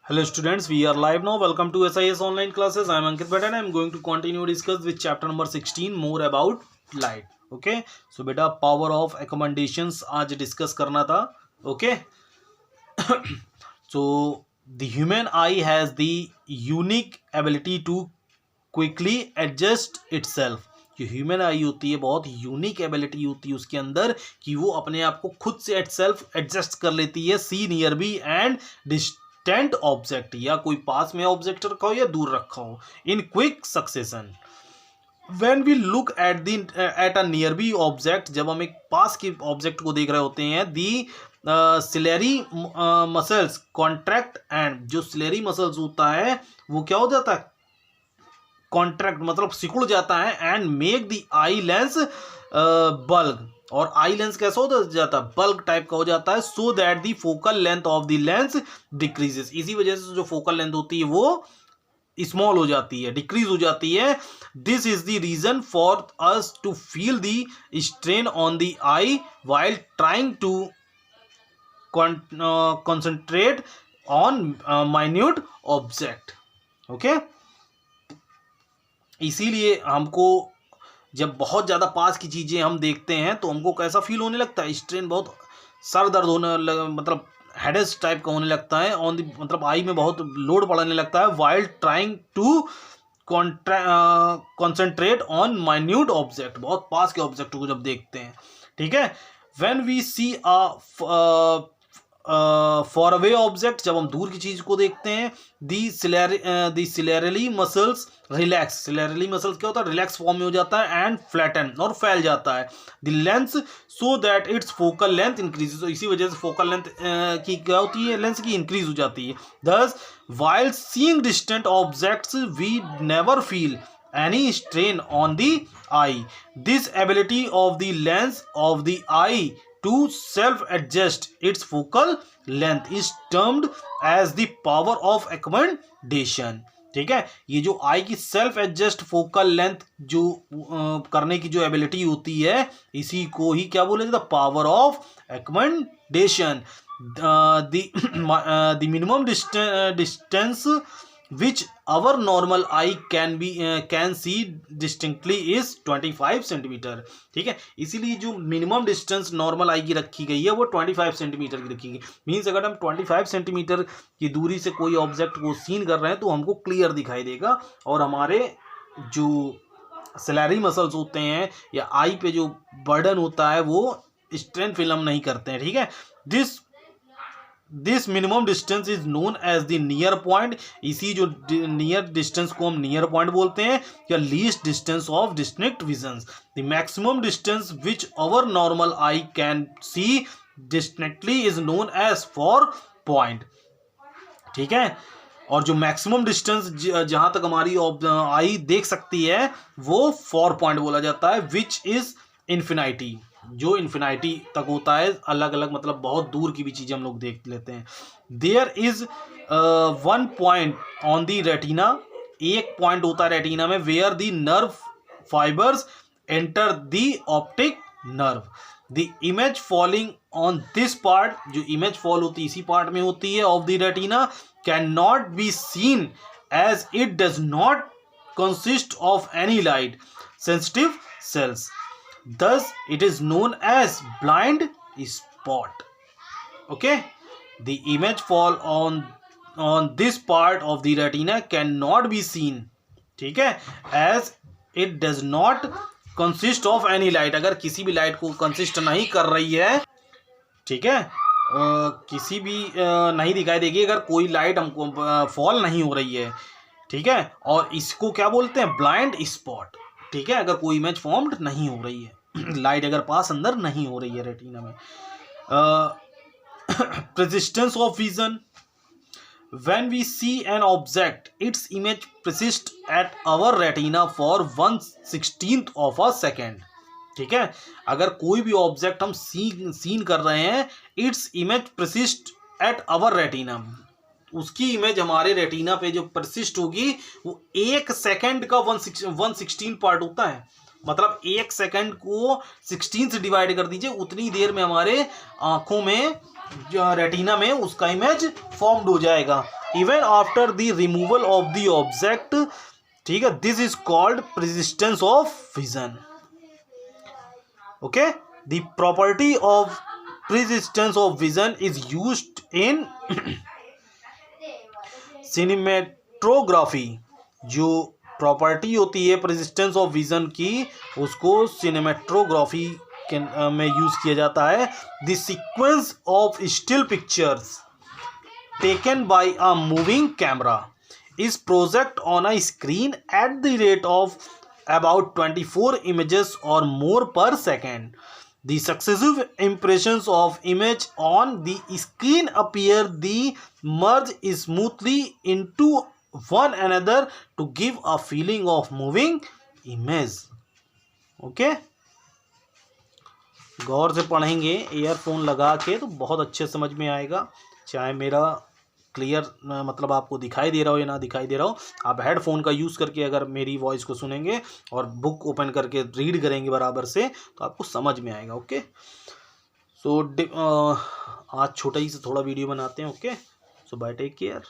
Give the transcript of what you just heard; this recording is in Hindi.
Hello students, we are live now. Welcome to SIS online classes. I am Ankit Bhatt and I am going to continue discuss with chapter number 16 more about light. Okay, so बेटा power of accommodations आज discuss करना था. Okay, so the human eye has the unique ability to quickly adjust itself. जो ह्यूमन आई होती है बहुत यूनिक एबिलिटी होती है उसके अंदर कि वो अपने आप को खुद से सेल्फ एडजस्ट कर लेती है see nearby and distant object, या कोई पास में ऑब्जेक्ट रखा हो या दूर रखा हो, in quick succession. When we look at a nearby object, जब हम एक पास के ऑब्जेक्ट को देख रहे होते हैं, दी सिलेरी मसल्स कॉन्ट्रैक्ट एंड जो सिलेरी मसल्स होता है वो क्या हो जाता है, कॉन्ट्रैक्ट मतलब सिकुड़ जाता है, and make the eye lens bulk, और आई लेंस कैसा हो जाता है, बल्क टाइप का हो जाता है, so that the focal length of the lens decreases. इसी वजह से जो फोकल लेंथ होती है वो स्मॉल हो जाती है, डिक्रीज हो जाती है. This is the reason for us to feel the strain on the eye while trying to concentrate on minute object. Okay, इसीलिए हमको जब बहुत ज़्यादा पास की चीज़ें हम देखते हैं तो हमको कैसा फील होने लगता है, स्ट्रेन, बहुत सर दर्द होने मतलब हेडेक टाइप का होने लगता है, ऑन द मतलब आई में बहुत लोड पड़ने लगता है, while trying to concentrate on minute object, बहुत पास के ऑब्जेक्ट को जब देखते हैं. ठीक है, when we see far away object, जब हम दूर की चीज को देखते हैं, the ciliary muscles relax, ciliary muscles क्या होता है, रिलैक्स फॉर्म में हो जाता है, एंड फ्लैटन और फैल जाता है, the lens so that it's focal length increases. तो इसी वजह से फोकल लेंथ की क्या होती है, लेंस की इंक्रीज हो जाती है. Thus while seeing distant objects we never feel any strain on the eye. This ability of the lens of the eye to self adjust its focal length is termed as the power of accommodation. ठीक है, ये जो आई की सेल्फ एडजस्ट फोकल लेंथ जो करने की जो एबिलिटी होती है, इसी को ही क्या बोले जाता है, power of accommodation. The minimum distance which our normal eye can see distinctly is 25 centimetre. ठीक है, इसीलिए जो मिनिमम डिस्टेंस नॉर्मल आई की रखी गई है वो 25 सेंटीमीटर की रखी गई. मीन्स अगर हम 25 सेंटीमीटर की दूरी से कोई ऑब्जेक्ट को सीन कर रहे हैं तो हमको क्लियर दिखाई देगा, और हमारे जो सिलेरी मसल्स होते हैं या आई पे जो बर्डन होता है वो स्ट्रेन फिल्म नहीं करते हैं. ठीक है, this minimum distance is known as the near point. इसी जो नियर डिस्टेंस को हम नियर पॉइंट बोलते हैं, या least distance of distinct vision. The maximum distance which our normal eye can see distinctly is known as far point. ठीक है, और जो मैक्सिमम डिस्टेंस जहां तक हमारी आई देख सकती है वो 4 पॉइंट बोला जाता है, विच इज इन्फिनिटी, जो इन्फिनिटी तक होता है, अलग अलग मतलब बहुत दूर की भी चीज़ें हम लोग देख लेते हैं. There is 1 point on the retina, एक पॉइंट होता है रेटिना में, where the nerve fibres enter the optic nerve. The image falling on this part, जो इमेज फॉल होती है इसी पार्ट में होती है of the retina, can not be seen as it does not consist of any light sensitive cells. Thus, it is known as blind spot. Okay, the image fall on this part of the retina cannot be seen. ठीक है, as it does not consist of any light. अगर किसी भी लाइट को कंसिस्ट नहीं कर रही है, ठीक है, किसी भी नहीं दिखाई देगी अगर कोई लाइट हमको फॉल नहीं हो रही है. ठीक है, और इसको क्या बोलते हैं, ब्लाइंड स्पॉट. ठीक है, अगर कोई इमेज फॉर्म्ड नहीं हो रही है, लाइट अगर पास अंदर नहीं हो रही है रेटिना में. persistence of vision, when we see an object its image persists at our retina for 1/16 of a second. ठीक है, अगर कोई भी ऑब्जेक्ट हम सीन कर रहे हैं, its image persists at our retina, उसकी इमेज हमारे रेटिना पे जो परसिस्ट होगी वो 1 सेकेंड का 1/16 पार्ट होता है. मतलब 1 सेकंड को 16 से डिवाइड कर दीजिए, उतनी देर में हमारे आंखों में रेटिना में उसका इमेज फॉर्म्ड हो जाएगा. Even after the removal of the object, ठीक है, this is called persistence of vision. Okay, the property of persistence of vision is used in cinematography. जो प्रॉपर्टी होती है परसिस्टेंस ऑफ विजन की, उसको सिनेमेटोग्राफी में यूज किया जाता है। The sequence of still pictures taken by a moving camera is projected on a screen at the rate of about 24 images or more per second. The successive impressions of image on the screen appear the merge smoothly into one another to give a feeling of moving image. Okay? गौर से पढ़ेंगे ईयरफोन लगा के तो बहुत अच्छे समझ में आएगा। चाहे मेरा क्लियर मतलब आपको दिखाई दे रहा हो या ना दिखाई दे रहा हो, आप हेडफोन का यूज़ करके अगर मेरी वॉइस को सुनेंगे और बुक ओपन करके रीड करेंगे बराबर से, तो आपको समझ में आएगा। ओके, सो आज छोटा ही से थोड़ा वीडियो बनाते हैं। ओके, सो बाय, टेक केयर।